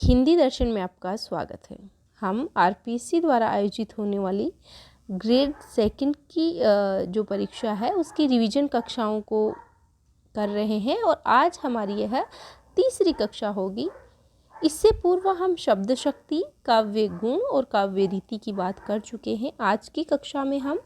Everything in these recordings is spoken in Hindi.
हिंदी दर्शन में आपका स्वागत है। हम आरपीएससी द्वारा आयोजित होने वाली ग्रेड सेकंड की जो परीक्षा है उसकी रिवीजन कक्षाओं को कर रहे हैं और आज हमारी यह तीसरी कक्षा होगी। इससे पूर्व हम शब्द शक्ति, काव्य गुण और काव्य रीति की बात कर चुके हैं। आज की कक्षा में हम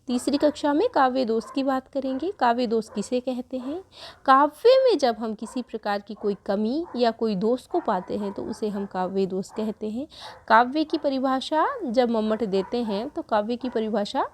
तीसरी कक्षा में काव्य दोष की बात करेंगे। काव्य दोष किसे कहते हैं? काव्य में जब हम किसी प्रकार की कोई कमी या कोई दोष को पाते हैं तो उसे हम काव्य दोष कहते हैं। काव्य की परिभाषा जब मम्मट देते हैं तो काव्य की परिभाषा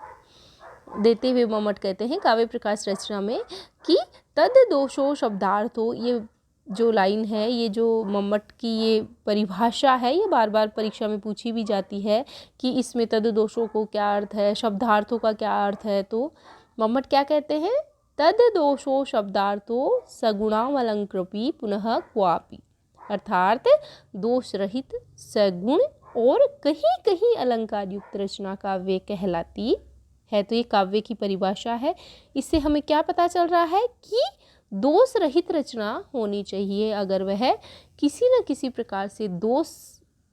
देते हुए मम्मट कहते हैं काव्य प्रकाश रचना में कि तद दोषो शब्दार्थो, ये जो लाइन है, ये जो मम्मट की ये परिभाषा है, ये बार बार परीक्षा में पूछी भी जाती है कि इसमें तद दोषों को क्या अर्थ है, शब्दार्थों का क्या अर्थ है। तो मम्मट क्या कहते हैं? तद दोषो शब्दार्थो सगुणावलंकृपी पुनः क्वापि, अर्थात दोष रहित, सगुण और कहीं कहीं अलंकार युक्त रचना काव्य कहलाती है। तो ये काव्य की परिभाषा है। इससे हमें क्या पता चल रहा है कि दोष रहित रचना होनी चाहिए। अगर वह किसी न किसी प्रकार से दोष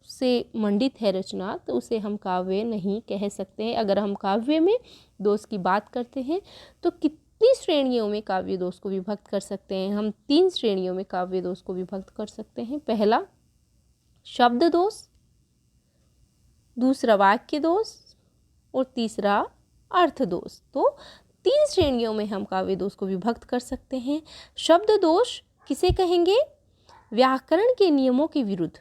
से मंडित है रचना तो उसे हम काव्य नहीं कह सकते हैं। अगर हम काव्य में दोष की बात करते हैं तो कितनी श्रेणियों में काव्य दोष को विभक्त कर सकते हैं? हम 3 श्रेणियों में काव्य दोष को विभक्त कर सकते हैं। पहला शब्द दोष, दूसरा वाक्य दोष और तीसरा अर्थ दोष। तो 3 श्रेणियों में हम काव्य दोष को विभक्त कर सकते हैं। शब्द दोष किसे कहेंगे? व्याकरण के नियमों के विरुद्ध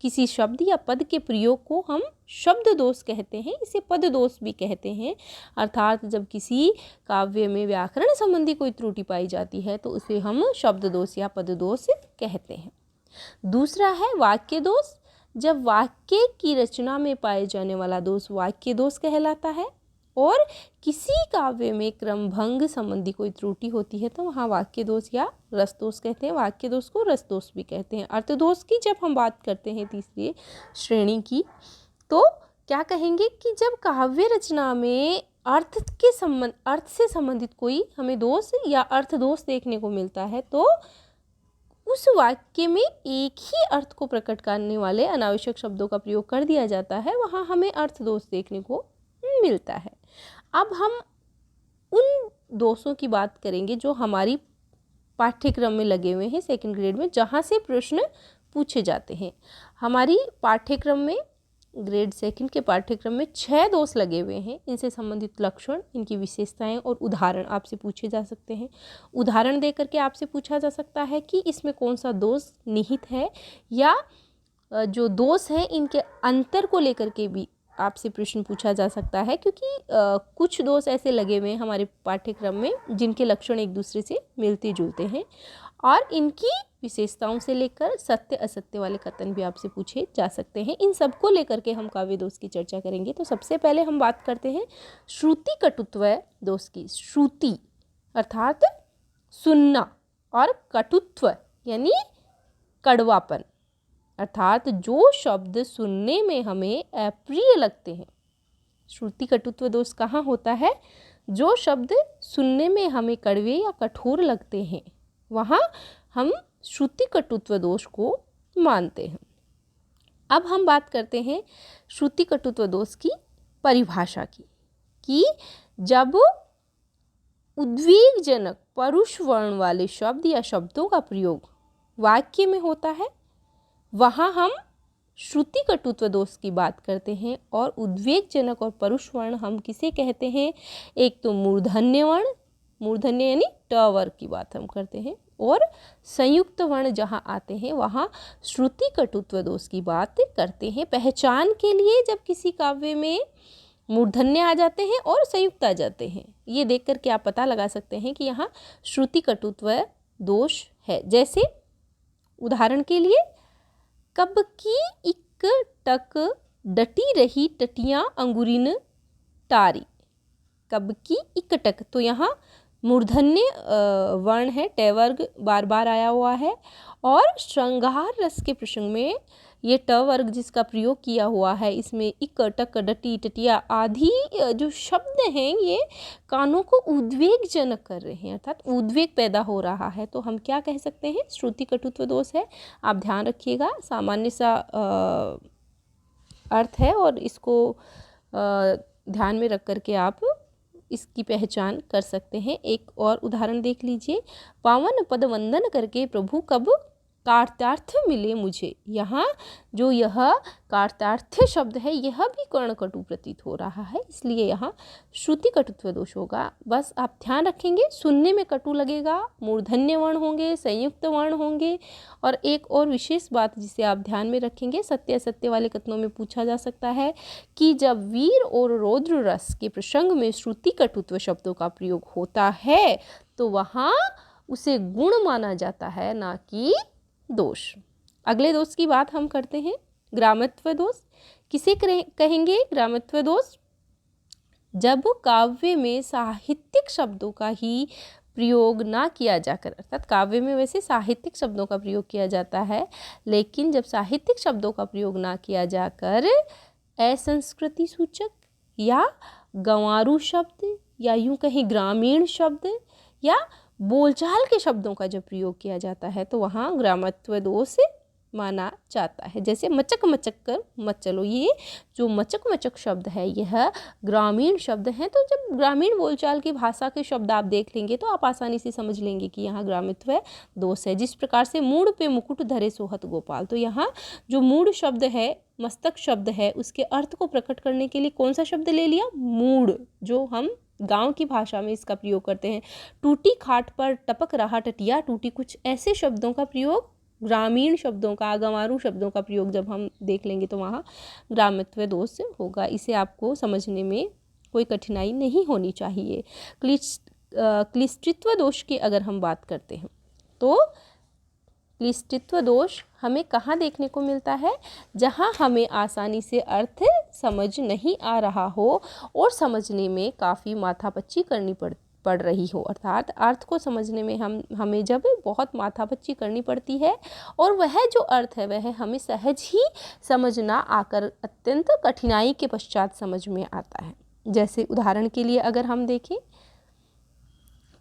किसी शब्द या पद के प्रयोग को हम शब्द दोष कहते हैं। इसे पद दोष भी कहते हैं। अर्थात जब किसी काव्य में व्याकरण संबंधी कोई त्रुटि पाई जाती है तो उसे हम शब्द दोष या पद दोष कहते हैं। दूसरा है वाक्य दोष। जब वाक्य की रचना में पाए जाने वाला दोष वाक्य दोष कहलाता है और किसी काव्य में क्रमभंग संबंधी कोई त्रुटि होती है तो वहाँ वाक्य दोष या रस दोष कहते हैं। वाक्य दोष को रस दोष भी कहते हैं। अर्थ दोष की जब हम बात करते हैं तीसरी श्रेणी की तो क्या कहेंगे कि जब काव्य रचना में अर्थ से संबंधित कोई हमें दोष या अर्थ दोष देखने को मिलता है तो उस वाक्य में एक ही अर्थ को प्रकट करने वाले अनावश्यक शब्दों का प्रयोग कर दिया जाता है, वहाँ हमें अर्थ दोष देखने को मिलता है। अब हम उन दोषों की बात करेंगे जो हमारी पाठ्यक्रम में लगे हुए हैं सेकंड ग्रेड में, जहाँ से प्रश्न पूछे जाते हैं। हमारी पाठ्यक्रम में ग्रेड सेकंड के पाठ्यक्रम में 6 दोष लगे हुए हैं। इनसे संबंधित लक्षण, इनकी विशेषताएं और उदाहरण आपसे पूछे जा सकते हैं। उदाहरण देकर के आपसे पूछा जा सकता है कि इसमें कौन सा दोष निहित है या जो दोष हैं इनके अंतर को लेकर के भी आपसे प्रश्न पूछा जा सकता है, क्योंकि कुछ दोष ऐसे लगे हुए हैं हमारे पाठ्यक्रम में जिनके लक्षण एक दूसरे से मिलते जुलते हैं और इनकी विशेषताओं से लेकर सत्य असत्य वाले कथन भी आपसे पूछे जा सकते हैं। इन सब को लेकर के हम काव्य दोष की चर्चा करेंगे। तो सबसे पहले हम बात करते हैं श्रुति कटुत्व दोष की। श्रुति अर्थात सुनना और कटुत्व यानी कड़वापन, अर्थात जो शब्द सुनने में हमें अप्रिय लगते हैं। श्रुति कटुत्व दोष कहाँ होता है? जो शब्द सुनने में हमें कड़वे या कठोर लगते हैं वहाँ हम श्रुति कटुत्व दोष को मानते हैं। अब हम बात करते हैं श्रुति कटुत्व दोष की परिभाषा की कि जब उद्वेगजनक परुष वर्ण वाले शब्द या शब्दों का प्रयोग वाक्य में होता है वहाँ हम श्रुति कटुत्व दोष की बात करते हैं। और उद्वेगजनक और परुष वर्ण हम किसे कहते हैं? एक तो मूर्धन्य वर्ण, मूर्धन्य यानी ट वर्ग की बात हम करते हैं, और संयुक्त वर्ण जहाँ आते हैं वहाँ श्रुति कटुत्व दोष की बात करते हैं। पहचान के लिए जब किसी काव्य में मूर्धन्य आ जाते हैं और संयुक्त आ जाते हैं, ये देख करके आप पता लगा सकते हैं कि यहाँ श्रुति कटुत्व दोष है। जैसे उदाहरण के लिए, कब की इक टक डटी रही टटियाँ अंगुरिन टारी। कब की इक टक, तो यहाँ मूर्धन्य वर्ण है, ट वर्ग बार बार आया हुआ है। और श्रृंगार रस के प्रसंग में ये ट वर्ग जिसका प्रयोग किया हुआ है, इसमें इक, टक, डटी, टटिया आदि जो शब्द हैं ये कानों को उद्वेगजनक कर रहे हैं, अर्थात उद्वेग पैदा हो रहा है। तो हम क्या कह सकते हैं, श्रुति कटुत्व दोष है। आप ध्यान रखिएगा, सामान्य सा अर्थ है और इसको ध्यान में रख करके आप इसकी पहचान कर सकते हैं। एक और उदाहरण देख लीजिए। पावन पद वंदन करके प्रभु कब कार्तार्थ मिले मुझे। यहाँ जो यह कार्तार्थ शब्द है यह भी कर्णकटु प्रतीत हो रहा है, इसलिए यहाँ श्रुति कटुत्व दोष होगा। बस आप ध्यान रखेंगे, सुनने में कटु लगेगा, मूर्धन्य वर्ण होंगे, संयुक्त वर्ण होंगे। और एक और विशेष बात जिसे आप ध्यान में रखेंगे, सत्य असत्य वाले कथनों में पूछा जा सकता है कि जब वीर और रौद्र रस के प्रसंग में श्रुति कटुत्व शब्दों का प्रयोग होता है तो वहाँ उसे गुण माना जाता है, ना कि दोष। अगले दोष की बात हम करते हैं, ग्रामत्व दोष। किसे कहेंगे ग्रामत्व दोष? जब काव्य में साहित्यिक शब्दों का ही प्रयोग ना किया जाकर, अर्थात काव्य में वैसे साहित्यिक शब्दों का प्रयोग किया जाता है, लेकिन जब साहित्यिक शब्दों का प्रयोग ना किया जाकर असंस्कृति सूचक या गंवारू शब्द या यूं कहीं ग्रामीण शब्द या बोलचाल के शब्दों का जब प्रयोग किया जाता है तो वहाँ ग्रामत्व दोष माना जाता है। जैसे मचक मचक कर मत चलो, ये जो मचक मचक शब्द है यह ग्रामीण शब्द है। तो जब ग्रामीण बोलचाल की भाषा के शब्द आप देख लेंगे तो आप आसानी से समझ लेंगे कि यहाँ ग्रामत्व दोष है। जिस प्रकार से मूड पे मुकुट धरे सोहत गोपाल, तो यहाँ जो मूड शब्द है, मस्तक शब्द है, उसके अर्थ को प्रकट करने के लिए कौन सा शब्द ले लिया? मूड, जो हम गांव की भाषा में इसका प्रयोग करते हैं। टूटी खाट पर टपक रहा टटिया टूटी, कुछ ऐसे शब्दों का प्रयोग, ग्रामीण शब्दों का, गंवारू शब्दों का प्रयोग जब हम देख लेंगे तो वहाँ ग्रामत्व दोष होगा। इसे आपको समझने में कोई कठिनाई नहीं होनी चाहिए। क्लिष्टत्व दोष की अगर हम बात करते हैं तो क्लिष्टत्व दोष हमें कहाँ देखने को मिलता है? जहाँ हमें आसानी से अर्थ समझ नहीं आ रहा हो और समझने में काफ़ी माथापच्ची करनी पड़ रही हो, अर्थात अर्थ को समझने में हमें जब बहुत माथापच्ची करनी पड़ती है और वह जो अर्थ है वह हमें सहज ही समझ ना आकर अत्यंत कठिनाई के पश्चात समझ में आता है। जैसे उदाहरण के लिए अगर हम देखें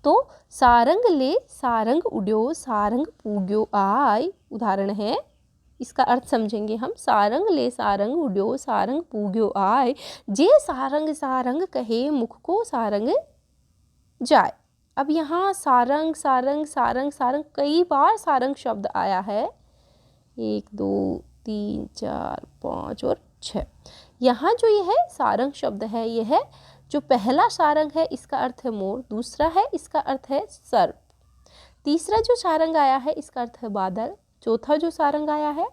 तो सारंग ले सारंग उड्यो सारंग पूग्यो आय, उदाहरण है, इसका अर्थ समझेंगे हम। सारंग ले सारंग उड्यो सारंग पूग्यो आय, जे सारंग सारंग कहे मुख को सारंग जाए। अब यहाँ सारंग सारंग सारंग सारंग कई बार सारंग शब्द आया है, 1 2 3 4 5 और 6। यहाँ जो यह सारंग शब्द है, यह जो पहला सारंग है इसका अर्थ है मोर, दूसरा है इसका अर्थ है सर्प, तीसरा जो सारंग आया है इसका अर्थ है बादल, चौथा जो सारंग आया है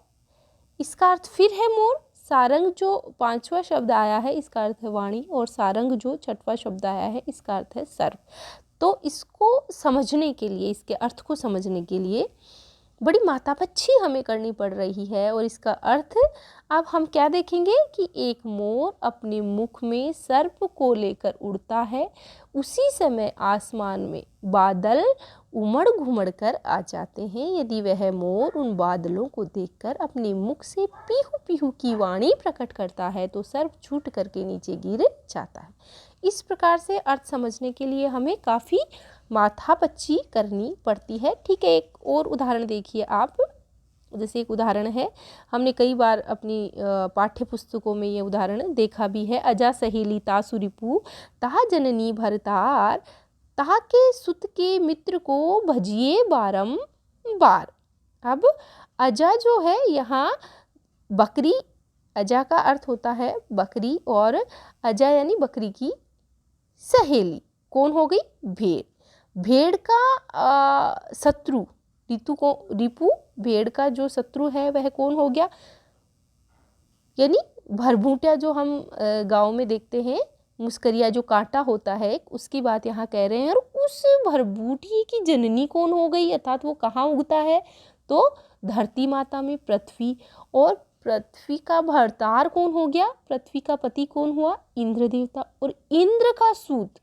इसका अर्थ फिर है मोर, सारंग जो पांचवा शब्द आया है इसका अर्थ है वाणी और सारंग जो छठवां शब्द आया है इसका अर्थ है सर्प। तो इसको समझने के लिए, इसके अर्थ को समझने के लिए बड़ी माथापच्ची हमें करनी पड़ रही है। और इसका अर्थ अब हम क्या देखेंगे कि एक मोर अपने मुख में सर्प को लेकर उड़ता है, उसी समय आसमान में बादल उमड़ घुमड़ कर आ जाते हैं। यदि वह मोर उन बादलों को देखकर अपने मुख से पीहू पीहू की वाणी प्रकट करता है तो सर्प छूट करके नीचे गिर जाता है। इस प्रकार से अर्थ समझने के लिए हमें काफ़ी माथापच्ची करनी पड़ती है। ठीक है, एक और उदाहरण देखिए आप। जैसे एक उदाहरण है, हमने कई बार अपनी पाठ्य पुस्तकों में ये उदाहरण देखा भी है। अजा सहेली तासु रिपु ताहा जननी भरतार, ताहा के सुत के मित्र को भजिए बारंबार। अब अजा जो है यहाँ बकरी, अजा का अर्थ होता है बकरी और अजा यानी बकरी की सहेली कौन हो गई? भेड़। भेड़ का शत्रु रिपु, भेड़ का जो शत्रु है वह कौन हो गया? यानी भरभूटिया, जो हम गांव में देखते हैं, मुस्करिया जो कांटा होता है उसकी बात यहाँ कह रहे हैं। और उस भरभूटिये की जननी कौन हो गई, अर्थात वो कहाँ उगता है? तो धरती माता में पृथ्वी। और पृथ्वी का भरतार कौन हो गया? पृथ्वी का पति कौन हुआ? इंद्र देवता। और इंद्र का सूत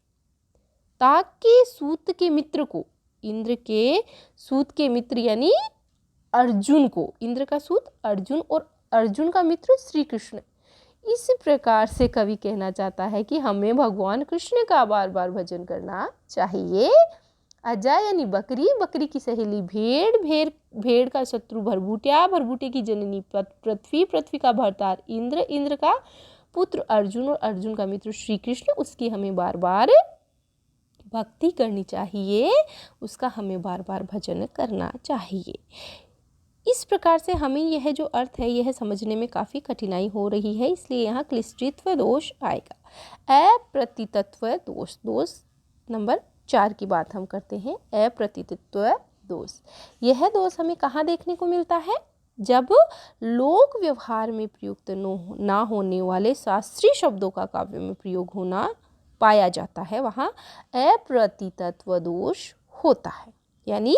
ताकि सूत के मित्र को, इंद्र के सूत के मित्र यानी अर्जुन को, इंद्र का सूत अर्जुन और अर्जुन का मित्र श्री कृष्ण। इस प्रकार से कवि कहना चाहता है कि हमें भगवान कृष्ण का बार बार भजन करना चाहिए। अजा यानी बकरी, बकरी की सहेली भेड़, भेड़ का शत्रु भरभूटिया, भरभूटे की जननी पृथ्वी, पृथ्वी का भरतार इंद्र, इंद्र का पुत्र अर्जुन और अर्जुन का मित्र श्री कृष्ण, उसकी हमें बार बार भक्ति करनी चाहिए, उसका हमें बार बार भजन करना चाहिए। इस प्रकार से हमें यह जो अर्थ है यह समझने में काफ़ी कठिनाई हो रही है, इसलिए यहाँ क्लिष्टित्व दोष आएगा। अप्रतीतत्व दोष, दोष नंबर 4 की बात हम करते हैं। अप्रतीतत्व दोष, यह दोष हमें कहाँ देखने को मिलता है? जब लोक व्यवहार में प्रयुक्त ना होने वाले शास्त्रीय शब्दों का काव्य में प्रयोग होना पाया जाता है, वहाँ अप्रतीतत्व दोष होता है। यानी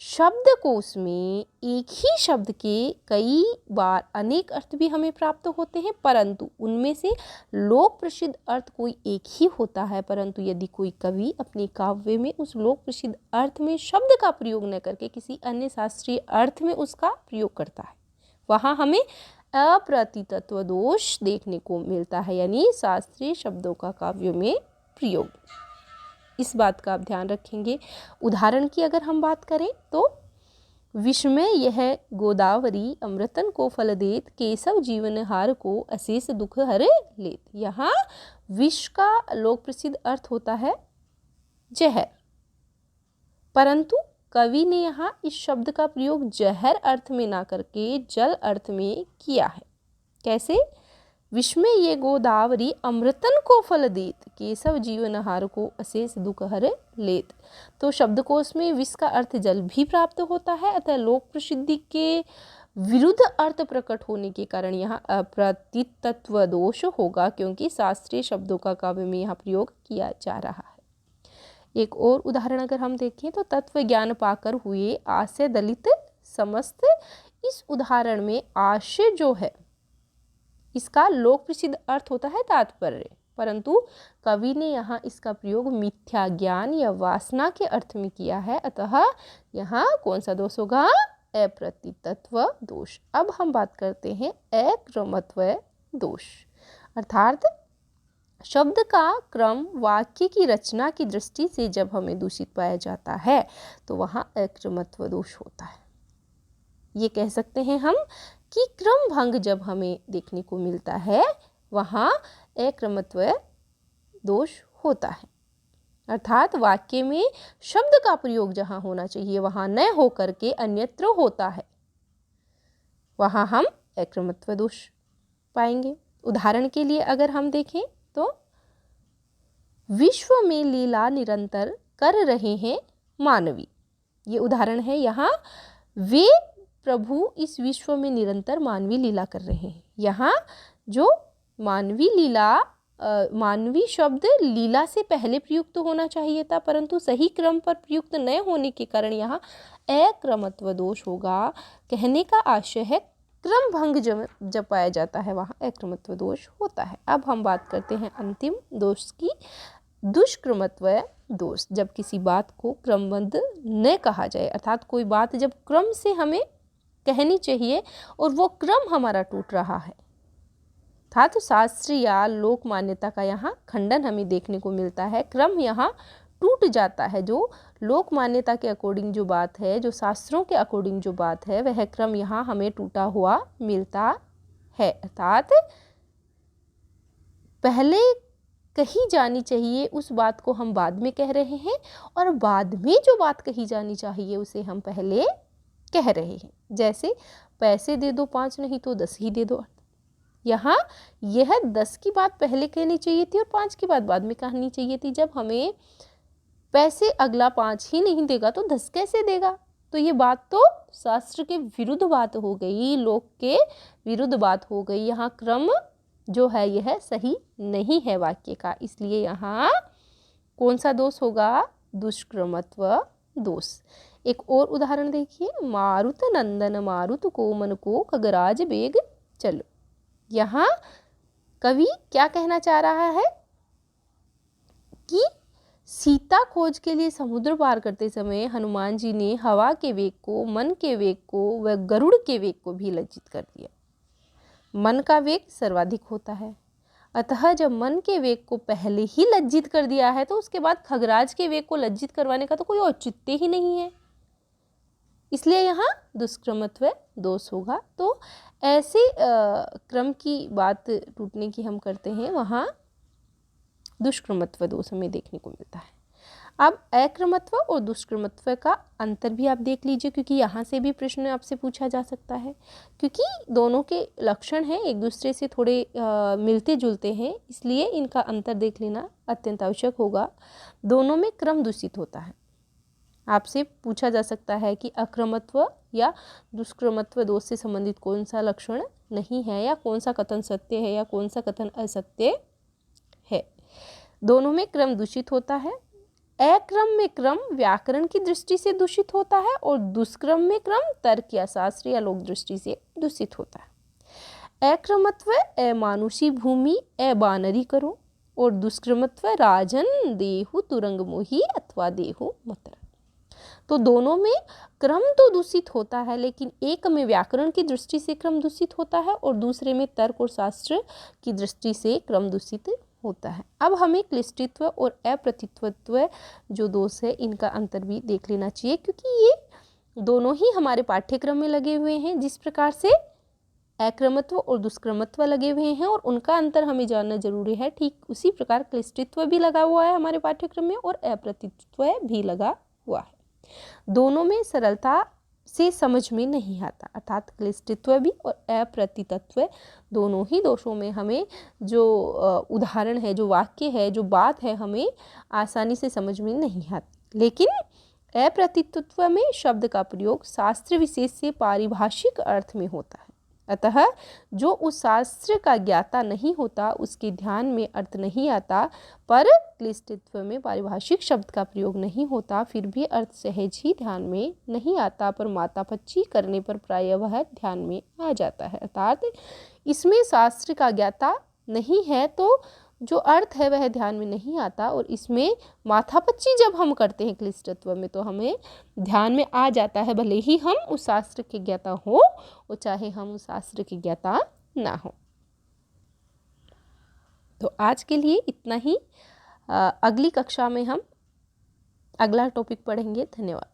शब्दकोश में एक ही शब्द के कई बार अनेक अर्थ भी हमें प्राप्त होते हैं, परंतु उनमें से लोक प्रसिद्ध अर्थ कोई एक ही होता है। परंतु यदि कोई कवि अपने काव्य में उस लोक प्रसिद्ध अर्थ में शब्द का प्रयोग न करके किसी अन्य शास्त्रीय अर्थ में उसका प्रयोग करता है, वहाँ हमें अप्रतीतत्व दोष देखने को मिलता है, यानी शास्त्रीय शब्दों का काव्य में प्रयोग। इस बात का आप ध्यान रखेंगे। उदाहरण की अगर हम बात करें तो विस्मय यह गोदावरी अमृतन को फल देत, केशव जीवनहार को अशेष दुख हर लेत। यहाँ विष का लोक प्रसिद्ध अर्थ होता है जहर, परंतु कवि ने यहाँ इस शब्द का प्रयोग जहर अर्थ में ना करके जल अर्थ में किया है। कैसे? विस्मय ये गोदावरी अमृतन को फल देत, केशव जीवनहार को अशेष दुख हर लेत। तो शब्दकोश में विष का अर्थ जल भी प्राप्त होता है, अतः लोक प्रसिद्धि के विरुद्ध अर्थ प्रकट होने के कारण यहाँ अप्रतीतत्व दोष होगा, क्योंकि शास्त्रीय शब्दों का काव्य में यहाँ प्रयोग किया जा रहा है। एक और उदाहरण अगर हम देखें तो तत्व ज्ञान पाकर हुए आशय दलित समस्त। इस उदाहरण में आशय जो है इसका लोक प्रसिद्ध अर्थ होता है तात्पर्य, परंतु कवि ने यहाँ इसका प्रयोग मिथ्या ज्ञान या वासना के अर्थ में किया है, अतः यहाँ कौन सा दोष होगा? अप्रतीतत्व दोष। अब हम बात करते हैं अक्रमत्व दोष, अर्थात शब्द का क्रम वाक्य की रचना की दृष्टि से जब हमें दूषित पाया जाता है तो वहाँ अक्रमत्व दोष होता है। ये कह सकते हैं हम कि क्रम भंग जब हमें देखने को मिलता है वहाँ अक्रमत्व दोष होता है, अर्थात वाक्य में शब्द का प्रयोग जहाँ होना चाहिए वहाँ न हो करके अन्यत्र होता है, वहाँ हम अक्रमत्व दोष पाएंगे। उदाहरण के लिए अगर हम देखें तो विश्व में लीला निरंतर कर रहे हैं मानवी, ये उदाहरण है। यहाँ वे प्रभु इस विश्व में निरंतर मानवी लीला कर रहे हैं। यहाँ जो मानवी लीला, मानवी शब्द लीला से पहले प्रयुक्त होना चाहिए था, परंतु सही क्रम पर प्रयुक्त न होने के कारण यहाँ अक्रमत्व दोष होगा। कहने का आशय है क्रम भंग जब पाया जाता है वहाँ अक्रमत्व दोष होता है। अब हम बात करते हैं अंतिम दोष की, दुष्क्रमत्व दोष। जब किसी बात को क्रमबद्ध न कहा जाए, अर्थात कोई बात जब क्रम से हमें कहनी चाहिए और वो क्रम हमारा टूट रहा है, था तो शास्त्र या लोक मान्यता का यहाँ खंडन हमें देखने को मिलता है। क्रम यहाँ टूट जाता है, जो लोक मान्यता के अकॉर्डिंग जो बात है, जो शास्त्रों के अकॉर्डिंग जो बात है, वह क्रम यहाँ हमें टूटा हुआ मिलता है। अर्थात पहले कही जानी चाहिए उस बात को हम बाद में कह रहे हैं, और बाद में जो बात कही जानी चाहिए उसे हम पहले कह रहे हैं। जैसे पैसे दे दो 5 नहीं तो 10 ही दे दो। यहाँ यह 10 की बात पहले कहनी चाहिए थी और 5 की बात बाद में कहनी चाहिए थी। जब हमें पैसे अगला 5 ही नहीं देगा तो 10 कैसे देगा? तो ये बात तो शास्त्र के विरुद्ध बात हो गई, लोक के विरुद्ध बात हो गई। यहाँ क्रम जो है यह सही नहीं है वाक्य का, इसलिए यहाँ कौन सा दोष होगा? दुष्क्रमत्व दोष। एक और उदाहरण देखिए, मारुत नंदन मारुत को मन को खगराज बेग चलो। यहाँ कवि क्या कहना चाह रहा है कि सीता खोज के लिए समुद्र पार करते समय हनुमान जी ने हवा के वेग को, मन के वेग को व गरुड़ के वेग को भी लज्जित कर दिया। मन का वेग सर्वाधिक होता है, अतः जब मन के वेग को पहले ही लज्जित कर दिया है तो उसके बाद खगराज के वेग को लज्जित करवाने का तो कोई औचित्य ही नहीं है, इसलिए यहाँ दुष्क्रमत्व दोष होगा। तो ऐसे क्रम की बात टूटने की हम करते हैं, वहाँ दुष्क्रमत्व दोष हमें देखने को मिलता है। अब अक्रमत्व और दुष्क्रमत्व का अंतर भी आप देख लीजिए, क्योंकि यहाँ से भी प्रश्न आपसे पूछा जा सकता है, क्योंकि दोनों के लक्षण हैं एक दूसरे से थोड़े मिलते जुलते हैं, इसलिए इनका अंतर देख लेना अत्यंत आवश्यक होगा। दोनों में क्रम दूषित होता है। आपसे पूछा जा सकता है कि अक्रमत्व या दुष्क्रमत्व दोष से संबंधित कौन सा लक्षण नहीं है, या कौन सा कथन सत्य है या कौन सा कथन असत्य है। दोनों में क्रम दूषित होता है। अक्रम में क्रम व्याकरण की दृष्टि से दूषित होता है और दुष्क्रम में क्रम तर्क या शास्त्र या लोक दृष्टि से दूषित होता है। अक्रमत्व अमानुषी भूमि अबानरी करो और दुष्क्रमत्व राजन देहु तुरंग मोही अथवा देहु मतर। तो दोनों में क्रम तो दूषित होता है, लेकिन एक में व्याकरण की दृष्टि से क्रम दूषित होता है और दूसरे में तर्क और शास्त्र की दृष्टि से क्रम दूषित होता है। अब हमें क्लिष्टित्व और अप्रतित्वत्व जो दोष है इनका अंतर भी देख लेना चाहिए, क्योंकि ये दोनों ही हमारे पाठ्यक्रम में लगे हुए हैं। जिस प्रकार से अक्रमत्व और दुष्क्रमत्व लगे हुए हैं और उनका अंतर हमें जानना जरूरी है, ठीक उसी प्रकार क्लिष्टित्व भी लगा हुआ है हमारे पाठ्यक्रम में और अप्रतित्व भी लगा हुआ है। दोनों में सरलता से समझ में नहीं आता, अर्थात क्लिष्टित्व भी और अप्रतितत्व दोनों ही दोषों में हमें जो उदाहरण है, जो वाक्य है, जो बात है, हमें आसानी से समझ में नहीं आती। लेकिन अप्रतितत्व में शब्द का प्रयोग शास्त्र विशेष से पारिभाषिक अर्थ में होता है, अतः जो उस शास्त्र का ज्ञाता नहीं होता उसके ध्यान में अर्थ नहीं आता। पर क्लिष्टित्व में पारिभाषिक शब्द का प्रयोग नहीं होता, फिर भी अर्थ सहज ही ध्यान में नहीं आता, पर मातापच्ची करने पर प्रायः वह ध्यान में आ जाता है। अर्थात इसमें शास्त्र का ज्ञाता नहीं है तो जो अर्थ है वह ध्यान में नहीं आता, और इसमें माथापच्ची जब हम करते हैं क्लिष्टत्व में तो हमें ध्यान में आ जाता है, भले ही हम उस शास्त्र के ज्ञाता हो और चाहे हम उस शास्त्र के ज्ञाता ना हो। तो आज के लिए इतना ही। अगली कक्षा में हम अगला टॉपिक पढ़ेंगे। धन्यवाद।